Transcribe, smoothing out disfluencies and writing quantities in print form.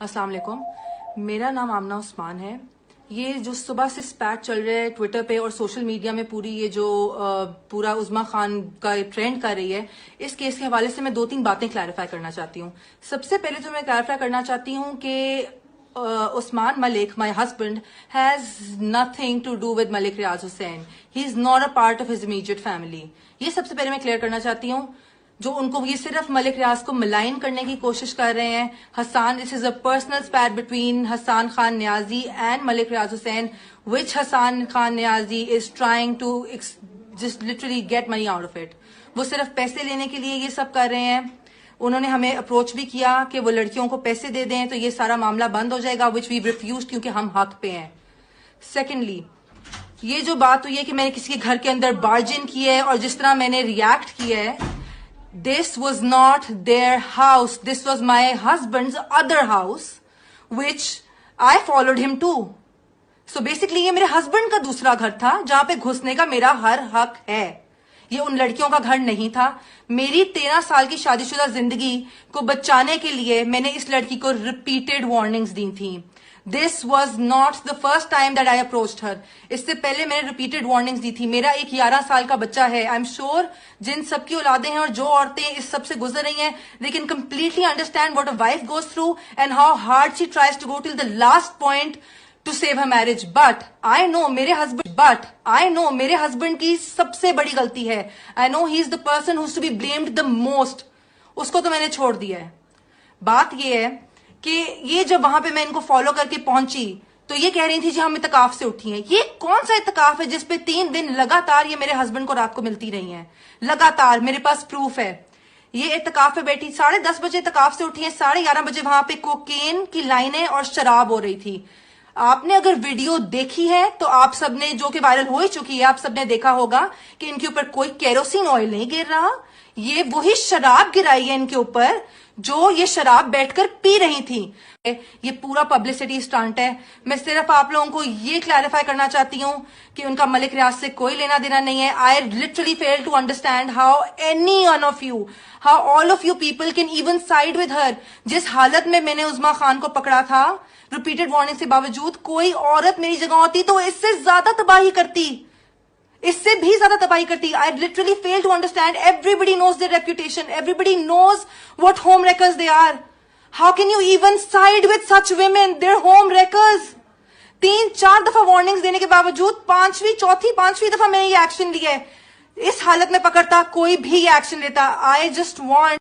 अस्सलाम वालेकुम, मेरा नाम आमना उस्मान है। ये जो सुबह से स्पैट चल रहा है ट्विटर पे और सोशल मीडिया में, पूरी ये जो पूरा उज़्मा खान का ट्रेंड कर रही है, इस केस के हवाले से मैं 2-3 बातें क्लैरिफाई करना चाहती हूँ। सबसे पहले तो मैं क्लैरिफाई करना चाहती हूँ कि Usman Malik, my husband, has nothing to do with Malik Riaz Hussain. He is not a part of his immediate family. ये सबसे पहले मैं क्लियर करना चाहती हूँ। जो उनको ये सिर्फ मलिक रियाज को मलाइन करने की कोशिश कर रहे हैं। Hassan, this is a personal spat between Hassan Khan Niazi and Malik Riaz Hussain, which Hassan Khan Niazi is trying to just literally get money out of it. वो सिर्फ पैसे लेने के लिए ये सब कर रहे हैं। उन्होंने हमें अप्रोच भी किया कि वो लड़कियों को पैसे दे दें तो ये सारा मामला बंद हो जाएगा, विच वी रिफ्यूज, क्योंकि हम हक पे हैं। सेकेंडली, ये जो बात हुई है कि मैंने किसी के घर के अंदर बार्जिन किया है और जिस तरह मैंने रिएक्ट किया है, this was not their house. This was my husband's other house, which I followed him to. So basically ये मेरे हस्बैंड का दूसरा घर था जहां पे घुसने का मेरा हर हक है। ये उन लड़कियों का घर नहीं था। मेरी 13 साल की शादीशुदा जिंदगी को बचाने के लिए मैंने इस लड़की को रिपीटेड वार्निंग्स दी थी। This was not the first time that I approached her. इससे पहले मैंने रिपीटेड वार्निंग्स दी थी। मेरा एक 11 साल का बच्चा है। आई एम श्योर जिन सबकी औलादें हैं और जो औरतें इस सब से गुजर रही हैं, they can completely understand what a wife goes through and how hard she tries to go till the last point to save her marriage. But I know मेरे हस्बैंड की सबसे बड़ी गलती है। I know he is the person who's to be blamed the most. उसको तो मैंने छोड़ दिया है। बात ये है कि ये जब वहां पे मैं इनको फॉलो करके पहुंची तो ये कह रही थी जी हम इत्तकाफ से उठी हैं। ये कौन सा इत्तकाफ है जिसपे 3 दिन लगातार ये मेरे हस्बैंड को रात को मिलती रही हैं? लगातार मेरे पास प्रूफ है। ये इत्तकाफ पे बैठी 10:30 बजे इत्तकाफ से उठी है, 11:30 बजे वहां पे कोकेन की लाइनें और शराब हो रही थी। आपने अगर वीडियो देखी है तो आप सबने, जो कि वायरल हो ही चुकी है, आप सबने देखा होगा कि इनके ऊपर कोई केरोसिन ऑयल नहीं गिर रहा। ये वही शराब गिराई है इनके ऊपर जो ये शराब बैठकर पी रही थी। ये पूरा पब्लिसिटी स्टंट है। मैं सिर्फ आप लोगों को ये क्लैरिफाई करना चाहती हूँ कि उनका मलिक रियाज से कोई लेना देना नहीं है। I literally fail to understand how any one of you, how all of you people can even side with her. जिस हालत में मैंने उज़्मा खान को पकड़ा था, रिपीटेड वार्निंग के बावजूद, कोई औरत मेरी जगह होती तो इससे ज्यादा तबाही करती, इससे भी ज्यादा तबाही करती। I literally fail to understand. Everybody knows their reputation. Everybody knows what home wreckers they are. How can you even side with such women? They're home wreckers. 3-4 दफा वार्निंग्स देने के बावजूद 5वीं दफा मैंने ये एक्शन लिया है। इस हालत में पकड़ता कोई भी ये एक्शन लेता। I just want